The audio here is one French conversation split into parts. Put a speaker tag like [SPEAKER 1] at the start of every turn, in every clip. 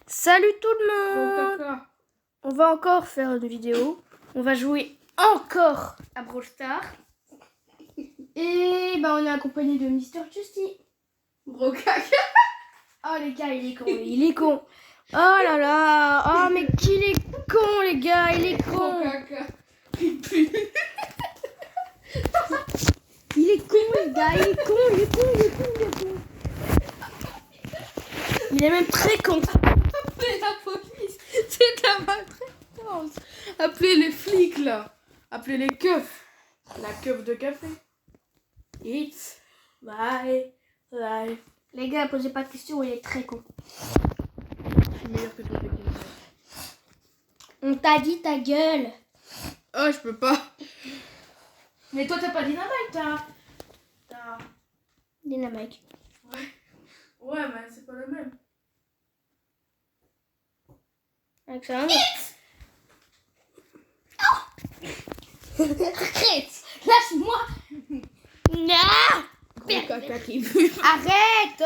[SPEAKER 1] Salut tout le
[SPEAKER 2] Gros
[SPEAKER 1] monde.
[SPEAKER 2] caca.
[SPEAKER 1] On va encore faire une vidéo. On va jouer encore à Brawl Stars. Et on est accompagné de Mister Justy.
[SPEAKER 2] Gros caca.
[SPEAKER 1] Oh les gars, il est con, il est con. Oh là là. Oh mais qu'il est con les gars, il est
[SPEAKER 2] Gros
[SPEAKER 1] con.
[SPEAKER 2] caca. Il pue.
[SPEAKER 1] Il est con les gars, il est con, il est con, il est con, il est con. Il est même très con.
[SPEAKER 2] Appelez la police. C'est de la maltraitance. Appelez les flics là. Appelez les keufs. La keuf de café. It's my life.
[SPEAKER 1] Les gars, posez pas de questions, il est très con.
[SPEAKER 2] Je suis meilleure que toi, Becky.
[SPEAKER 1] On t'a dit ta gueule.
[SPEAKER 2] Oh, je peux pas.
[SPEAKER 1] Mais toi t'as pas Dynamite, t'as Dynamite.
[SPEAKER 2] Ouais, mais c'est pas le même.
[SPEAKER 1] Avec ça. Arrête. Lâche-moi. Non.
[SPEAKER 2] Gros caca qui pue.
[SPEAKER 1] Arrête.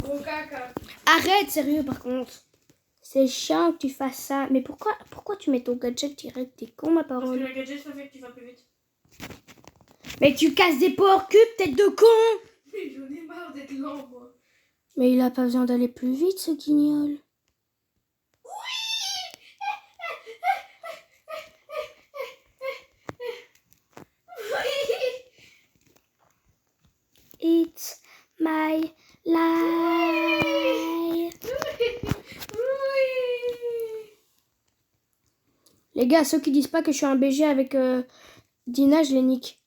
[SPEAKER 2] Gros caca.
[SPEAKER 1] Arrête, sérieux par contre. C'est chiant que tu fasses ça. Mais pourquoi tu mets ton gadget direct? T'es con ma
[SPEAKER 2] Parce que
[SPEAKER 1] parole.
[SPEAKER 2] le gadget ça fait que tu vas plus vite.
[SPEAKER 1] Mais tu casses des power cubes, tête de con.
[SPEAKER 2] Mais j'en ai marre d'être lent, moi.
[SPEAKER 1] Mais il a pas besoin d'aller plus vite, ce guignol. It's my life. Les gars, ceux qui disent pas que je suis un BG avec Dina, je les nique.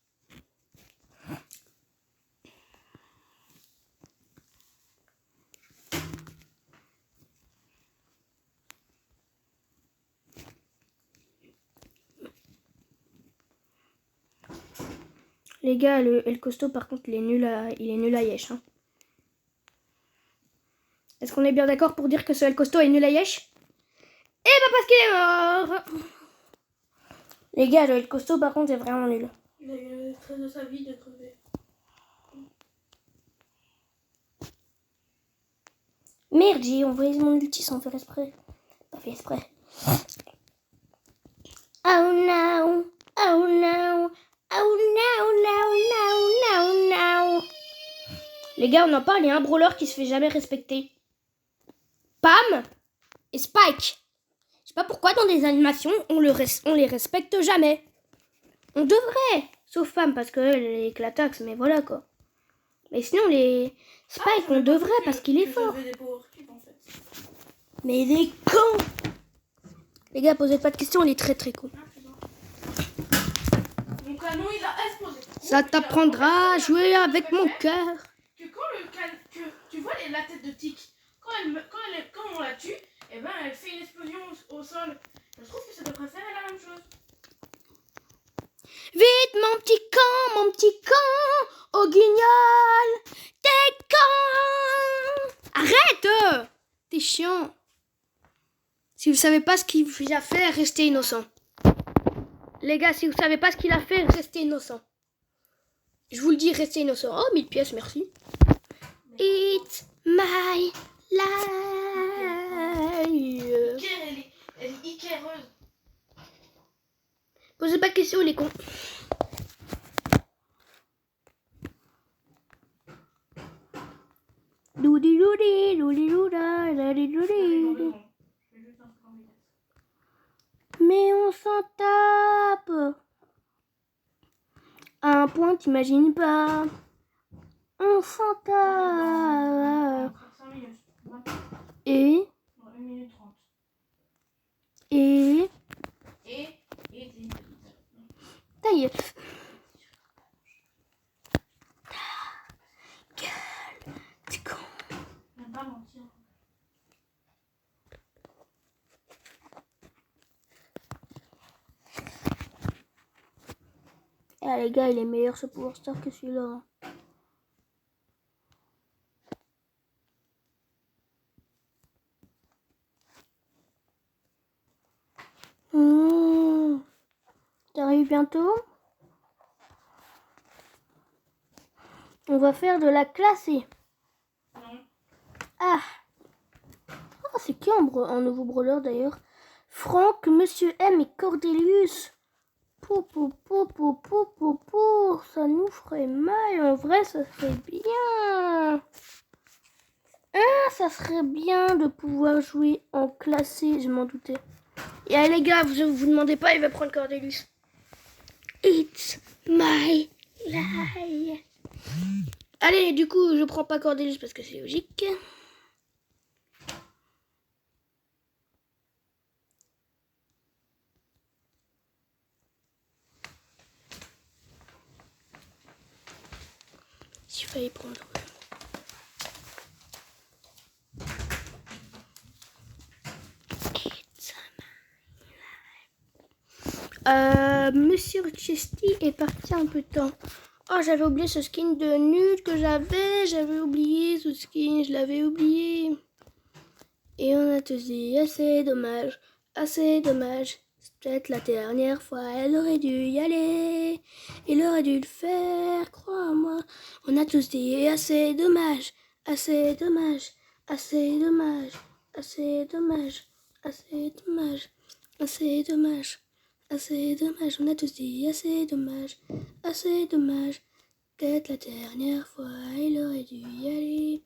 [SPEAKER 1] Les gars, le El Costo, par contre, il est nul à Yesh. Hein. Est-ce qu'on est bien d'accord pour dire que ce El Costo est nul à Yesh? Eh ben parce qu'il est mort. Les gars, le El Costo, par contre, est vraiment nul.
[SPEAKER 2] Il a eu le stress de sa vie de crever.
[SPEAKER 1] Merde, j'ai envoyé mon ulti sans faire exprès. Pas fait exprès. Oh no. Oh no. Oh no, no, no, no, no. Les gars, on en parle, il y a un brawler qui se fait jamais respecter. Pam et Spike. Je sais pas pourquoi dans des animations, on les respecte jamais. On devrait. Sauf Pam, parce qu'elle est éclataxe, mais voilà quoi. Mais sinon, les Spike, on devrait, parce qu'il est fort.
[SPEAKER 2] Des power cubes, en fait.
[SPEAKER 1] Mais il est con. Les gars, posez pas de questions, il est très très con.
[SPEAKER 2] Mon canon, il a explosé.
[SPEAKER 1] Ça t'apprendra à jouer avec mon cœur.
[SPEAKER 2] Que quand le canon, tu vois la tête de Tic, quand on la tue, et ben elle fait une explosion au sol. Je trouve que ça devrait faire la même chose.
[SPEAKER 1] Vite, mon petit camp, au guignol, t'es con. Arrête. T'es chiant. Si vous savez pas ce qu'il vous a fait, restez innocent. Les gars, si vous savez pas ce qu'il a fait, restez innocent. Je vous le dis, restez innocent. Oh, 1000 pièces, merci. It's my life.
[SPEAKER 2] Elle est éclaireuse.
[SPEAKER 1] Posez pas de questions, les cons. Doudi doudi doudi douda doudi doudi. Mais on s'en tape. À un point, t'imagines pas. On s'en tape.
[SPEAKER 2] 5 minutes.
[SPEAKER 1] Et
[SPEAKER 2] 1 minute 30.
[SPEAKER 1] Et ta gueule. Gueule. T'es con.
[SPEAKER 2] Même pas mentir.
[SPEAKER 1] Ah les gars, il est meilleur ce Power Star que celui-là. T'arrives bientôt? On va faire de la classée.
[SPEAKER 2] Non.
[SPEAKER 1] Ah, Ah, c'est qui en nouveau brawler d'ailleurs? Franck, Monsieur M et Cordelius. Ça nous ferait mal. En vrai, ça serait bien. Ah, ça serait bien de pouvoir jouer en classé, je m'en doutais. Et allez les gars, vous demandez pas, il va prendre Cordelius. It's my life. Allez, du coup, je prends pas Cordelius parce que c'est logique. J'ai failli prendre. Monsieur Chesty est parti un peu de temps. Oh, j'avais oublié ce skin de nul que j'avais oublié ce skin, je l'avais oublié. Et on a tous dit, assez dommage, assez dommage. C'est peut-être la dernière fois, elle aurait dû y aller. Il aurait dû le faire, crois-moi. On a tous dit, assez dommage, assez dommage, assez dommage, assez dommage, assez dommage, assez dommage. Assez dommage, on a tous dit assez dommage, assez dommage. Peut-être la dernière fois, il aurait dû y aller,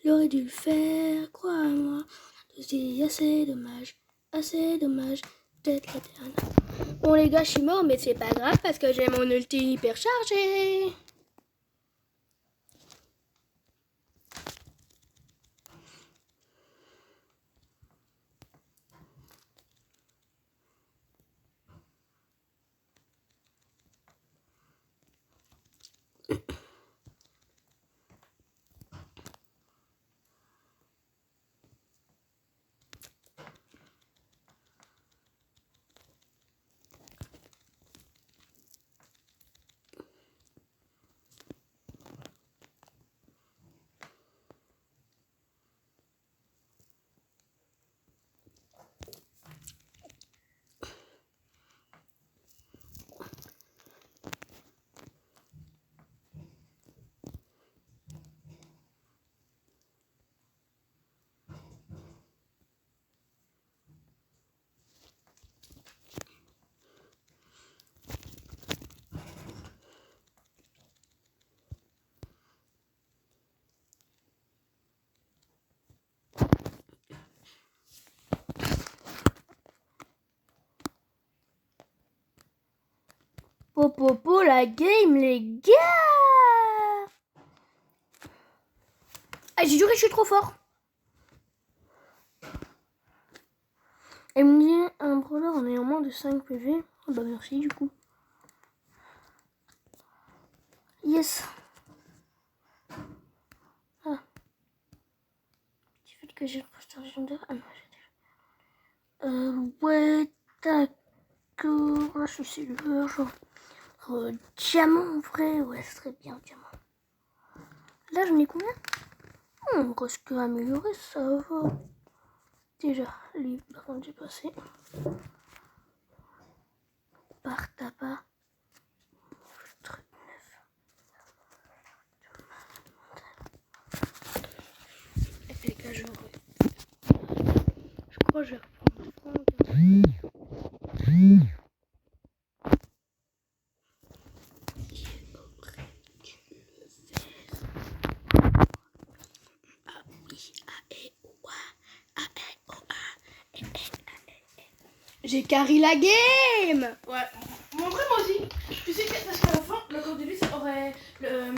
[SPEAKER 1] il aurait dû le faire, crois-moi. On a tous dit assez dommage, peut-être la dernière. Bon les gars, je suis mort, mais c'est pas grave parce que j'ai mon ulti hyper chargé. Popopo la game les gars. Ah, j'ai juré que je suis trop fort. Elle me dit un brawler en ayant moins de 5 PV. Oh, bah merci du coup. Yes. Ah. Tu veux que j'ai le poster légendaire? Ah non, j'ai déjà. Ouais, d'accord. Là, je suis silver, genre. Diamant en vrai. Ouais, ce serait bien, diamant. Là, j'en ai combien? On reste que améliorer, ça va. Déjà, les par j'ai passé. Par tabac. Truc neuf. Et puis là, je crois que je vais reprendre J'ai carry la game.
[SPEAKER 2] Ouais. Montrez moi aussi. Tu sais que parce qu'à la fin, le Cordelius aurait le...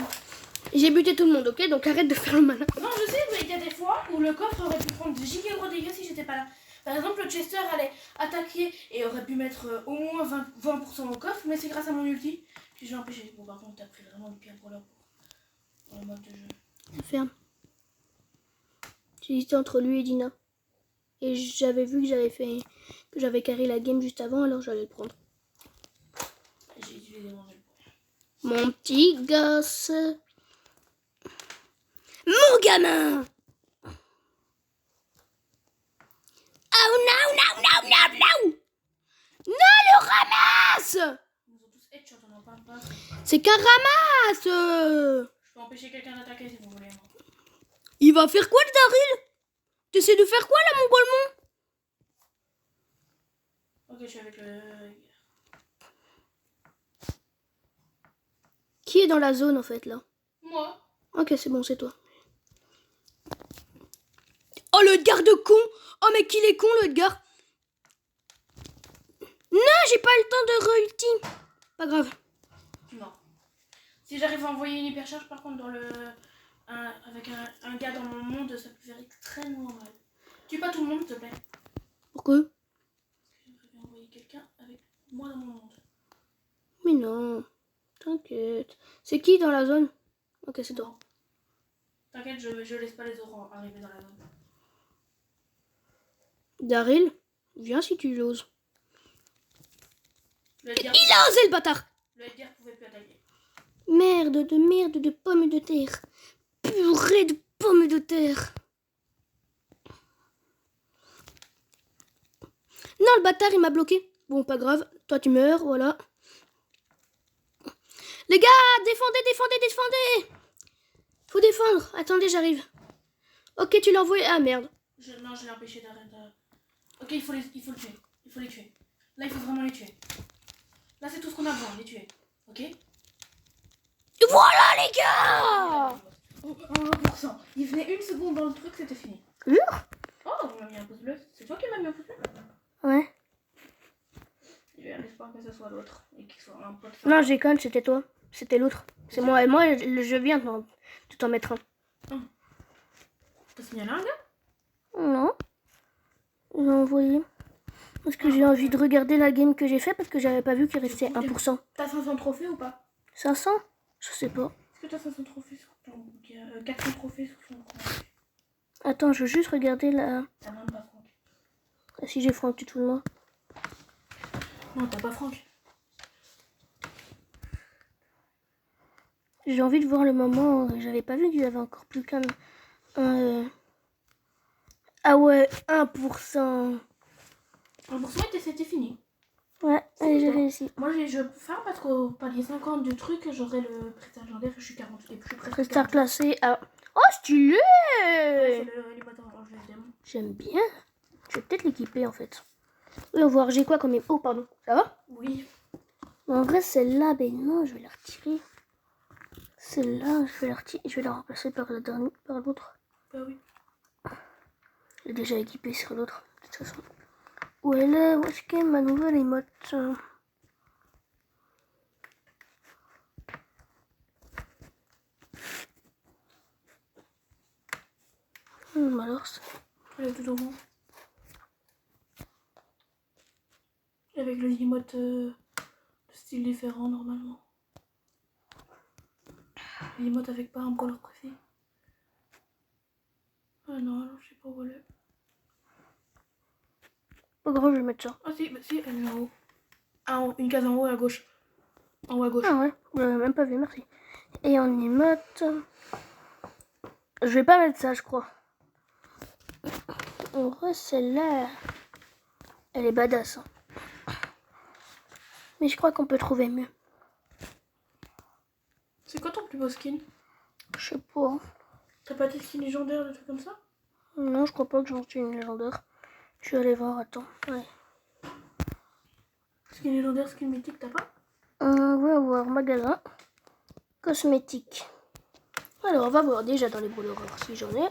[SPEAKER 1] J'ai buté tout le monde, ok? Donc arrête de faire le malin.
[SPEAKER 2] Non, je sais, mais il y a des fois où le coffre aurait pu prendre des giga gros dégâts si j'étais pas là. Par exemple, le Chester allait attaquer et aurait pu mettre au moins 20% au coffre, mais c'est grâce à mon ulti que j'ai empêché. Bon, par contre, t'as pris vraiment le pire pour le mode de jeu.
[SPEAKER 1] Ferme. J'ai hésité entre lui et Dina. Et j'avais vu que j'avais carré la game juste avant, alors j'allais le prendre.
[SPEAKER 2] J'ai utilisé mon jeu.
[SPEAKER 1] Mon petit gosse. Mon gamin. Oh non, non, non, non, non. Non, le ramasse.
[SPEAKER 2] Ils ont tous headshot, on en parle pas.
[SPEAKER 1] C'est qu'un ramasse.
[SPEAKER 2] Je peux empêcher quelqu'un d'attaquer si vous voulez.
[SPEAKER 1] Il va faire quoi le Daryl? T'essaies de faire quoi là, mon golemon?
[SPEAKER 2] Ok, je suis avec le...
[SPEAKER 1] Qui est dans la zone en fait là?
[SPEAKER 2] Moi.
[SPEAKER 1] Ok, c'est bon, c'est toi. Oh, le Edgar de con! Oh, mais qu'il est con, le Edgar! Non, j'ai pas le temps de re-ulti. Pas grave.
[SPEAKER 2] Non. Si j'arrive à envoyer une hypercharge, par contre, dans le... avec un gars dans mon monde, ça peut faire extrêmement mal. Tue pas tout le monde, s'il te plaît.
[SPEAKER 1] Pourquoi?
[SPEAKER 2] J'aimerais envoyer quelqu'un avec moi dans mon monde.
[SPEAKER 1] Mais non. T'inquiète. C'est qui dans la zone? Ok, c'est toi.
[SPEAKER 2] T'inquiète, je laisse pas les autres arriver dans la zone.
[SPEAKER 1] Daryl, viens si tu l'oses.
[SPEAKER 2] Le Edgar,
[SPEAKER 1] Il a osé, le bâtard!
[SPEAKER 2] le Edgar pouvait plus attaquer.
[SPEAKER 1] Merde de pommes de terre. Purée de pommes de terre. Non, le bâtard, il m'a bloqué. Bon, pas grave. Toi, tu meurs, voilà. Les gars, défendez. Faut défendre. Attendez, j'arrive. Ok, tu l'as envoyé. Ah, merde.
[SPEAKER 2] Non, je l'ai empêché d'arrêter. Ok, il faut le tuer. Il faut les tuer. Là, il faut vraiment les tuer. Là, c'est tout ce qu'on a besoin, les tuer. Ok?
[SPEAKER 1] Voilà, les gars!
[SPEAKER 2] Oh, 1%. Il venait une seconde dans le truc, c'était fini.
[SPEAKER 1] Jure?
[SPEAKER 2] Oh, on m'a mis un pouce bleu. C'est toi qui m'as mis un pouce bleu?
[SPEAKER 1] Ouais.
[SPEAKER 2] J'ai un espoir que ce soit l'autre. Et qu'il soit un pote.
[SPEAKER 1] Non, j'ai conne, c'était toi. C'était l'autre. C'est moi. Et moi, je viens de t'en mettre un.
[SPEAKER 2] T'as signalé un gars?
[SPEAKER 1] Non. J'ai envoyé. Parce que j'ai envie de regarder la game que j'ai fait parce que j'avais pas vu qu'il restait 1%.
[SPEAKER 2] T'as 500 trophées ou pas?
[SPEAKER 1] 500? Je sais pas.
[SPEAKER 2] Est-ce que t'as 500 trophées sur ton... 400 trophées sur ton compte?
[SPEAKER 1] Attends, je veux juste regarder la...
[SPEAKER 2] T'as même pas Franck.
[SPEAKER 1] Si j'ai Franck, tu te fous de moi.
[SPEAKER 2] Non, t'as pas Franck.
[SPEAKER 1] J'ai envie de voir le moment où j'avais pas vu qu'il y avait encore plus qu'un... Ah ouais, 1%.
[SPEAKER 2] 1% et c'était fini.
[SPEAKER 1] Ouais, allez, j'ai réussi.
[SPEAKER 2] Moi, je ferme parce qu'au palier 50 du truc, j'aurai le prestat légendaire et je suis 40. Et puis je suis presque
[SPEAKER 1] Prestar classé à... Oh, stylé!
[SPEAKER 2] c'est le bâtard en GSM.
[SPEAKER 1] J'aime bien. Je vais peut-être l'équiper en fait. Oui, on va voir, j'ai quoi comme... Oh, pardon. Ça va?
[SPEAKER 2] Oui.
[SPEAKER 1] En vrai, celle-là, ben non, je vais la retirer. Celle-là, je vais la remplacer par la dernière, par l'autre.
[SPEAKER 2] Bah oui.
[SPEAKER 1] Je l'ai déjà équipée sur l'autre, de toute façon. Où elle est? Où est-ce qu'est ma nouvelle émote? Alors,
[SPEAKER 2] Elle est tout au fond. Avec le emote de style différent normalement. L'emote avec pas un couleur précis. Ah non, alors je sais pas où elle est.
[SPEAKER 1] pas grave, je vais mettre ça.
[SPEAKER 2] Ah si, bah si, elle est en haut. Ah, une case en haut à gauche. En haut à gauche.
[SPEAKER 1] Ah ouais, je l'avais même pas vu, merci. Et en émote... Je vais pas mettre ça, je crois. En vrai, celle-là, elle est badass. Hein. Mais je crois qu'on peut trouver mieux.
[SPEAKER 2] C'est quoi ton plus beau skin?
[SPEAKER 1] Je sais pas.
[SPEAKER 2] T'as pas des skins légendaires, des trucs comme ça?
[SPEAKER 1] Non, je crois pas que j'en suis une légendaire. Je vais aller voir, attends. Ouais.
[SPEAKER 2] Skin légendaire, skin mythique, t'as pas?
[SPEAKER 1] On va voir magasin. Cosmétique. Alors, on va voir déjà dans les boulots si j'en ai.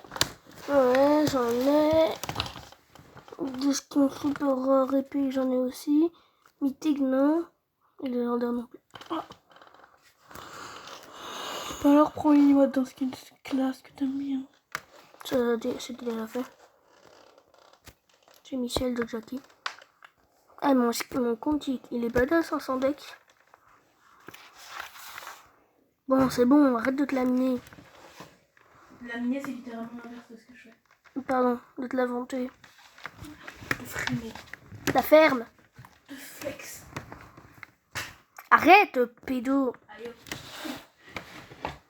[SPEAKER 1] Ouais, j'en ai. Des skins super rares et puis j'en ai aussi. Mythique, non. Et légendaire non plus.
[SPEAKER 2] Ah. Bah alors prends une emote dans skin classe que t'aimes bien.
[SPEAKER 1] Ça, c'était déjà fait. J'ai Michel de Jackie. Ah, mon compte, il est badass hein, sans deck. Bon, c'est bon, arrête de te laminer.
[SPEAKER 2] Laminer, c'est littéralement l'inverse de ce que je fais.
[SPEAKER 1] Pardon, de te lamenter.
[SPEAKER 2] De frimer.
[SPEAKER 1] La ferme.
[SPEAKER 2] De flex.
[SPEAKER 1] Arrête, pédo.
[SPEAKER 2] Aïe.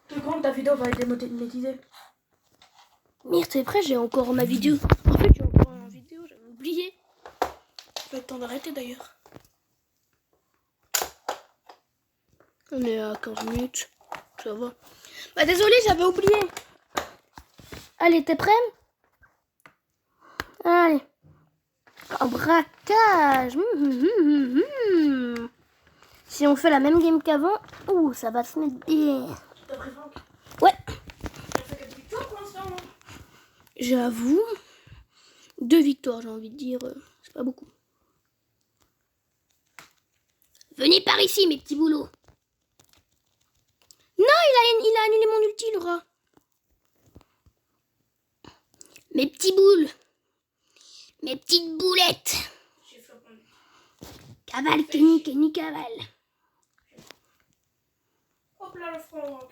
[SPEAKER 2] Tout compte, ta vidéo va être démonétisée.
[SPEAKER 1] Merde, c'est vrai, j'ai encore ma vidéo. En fait, j'ai encore ma vidéo, j'avais oublié.
[SPEAKER 2] Ça va être temps d'arrêter d'ailleurs.
[SPEAKER 1] On est à 15 minutes. Ça va. Bah désolé, j'avais oublié. Allez, t'es prêt? Allez. En braquage. Si on fait la même game qu'avant, ça va se mettre bien.
[SPEAKER 2] T'as pris Franck?
[SPEAKER 1] Ouais.
[SPEAKER 2] T'as fait 4 victoires pour l'instant, non?
[SPEAKER 1] J'avoue. 2 victoires, j'ai envie de dire. C'est pas beaucoup. Venez par ici, mes petits boulots. Non, il a annulé mon ulti, le rat. Mes petits boules. Mes petites boulettes.
[SPEAKER 2] J'ai fait mon ulti.
[SPEAKER 1] Cavale, Kenny, cavale.
[SPEAKER 2] Hop là, le Franck.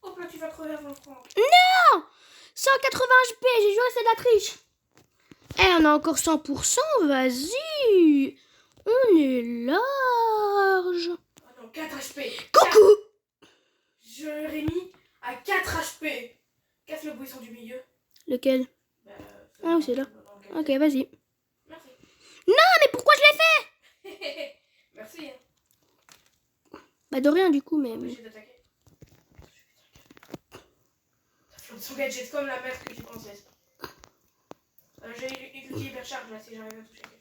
[SPEAKER 2] Hop là, tu vas crever avant le Franck.
[SPEAKER 1] Non 180 HP, j'ai joué, c'est de la triche. Eh, on a encore 100%, vas-y. On est large.
[SPEAKER 2] Ah non, 4 HP.
[SPEAKER 1] Coucou.
[SPEAKER 2] Je l'ai mis à 4 HP. Casse le buisson du milieu.
[SPEAKER 1] Lequel? Ah oui, c'est là. Ok, vas-y.
[SPEAKER 2] Merci.
[SPEAKER 1] Non, mais pourquoi je l'ai fait?
[SPEAKER 2] Merci.
[SPEAKER 1] Bah de rien du coup, mais...
[SPEAKER 2] Obligé d'attaquer. Ça flotte son gadget comme la mère que tu princesse. J'ai eu l'ulti hypercharge là si j'arrive à toucher quelqu'un.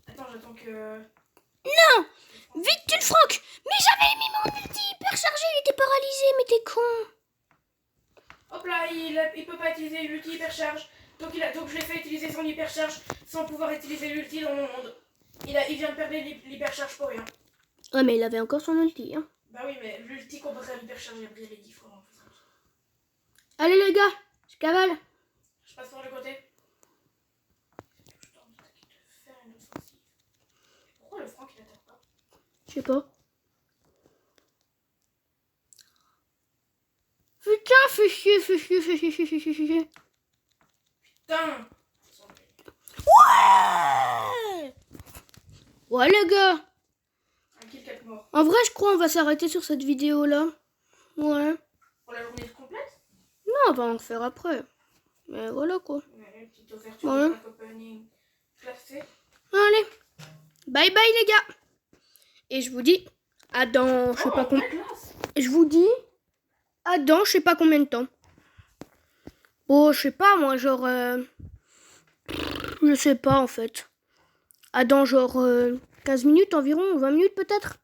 [SPEAKER 2] Attends, j'attends que...
[SPEAKER 1] Non! Vite, tu le Franck! Mais j'avais mis mon ulti hyper chargé, il était paralysé, mais t'es con!
[SPEAKER 2] Hop là, il peut pas utiliser l'ulti hypercharge. Donc je l'ai fait utiliser son hypercharge sans pouvoir utiliser l'ulti dans mon monde. Il vient de perdre l'hypercharge pour rien.
[SPEAKER 1] Ouais, mais il avait encore son ulti, hein.
[SPEAKER 2] Bah oui, mais l'ulti comparé à l'hypercharge, il a brillé 10 fois.
[SPEAKER 1] Allez les gars, je cavale.
[SPEAKER 2] Je passe par le côté. Je t'en attaque de faire une offensive. Pourquoi le Franck il attaque pas?
[SPEAKER 1] Je sais pas. Putain, fais chier.
[SPEAKER 2] Putain!
[SPEAKER 1] Ouais! Ouais les gars.
[SPEAKER 2] Un kill, 4 morts.
[SPEAKER 1] En vrai, je crois on va s'arrêter sur cette vidéo là. Ouais.
[SPEAKER 2] Pour la journée complète?
[SPEAKER 1] Non, on va en faire après. Mais voilà quoi.
[SPEAKER 2] Ouais, petite ouverture
[SPEAKER 1] Ouais.
[SPEAKER 2] de pack opening classée.
[SPEAKER 1] Allez. Bye bye les gars. Et je vous dis à dans je sais pas combien. Je vous dis à dans je sais pas combien de temps. Oh, je sais pas moi, genre je sais pas en fait. À dans genre 15 minutes environ, 20 minutes peut-être.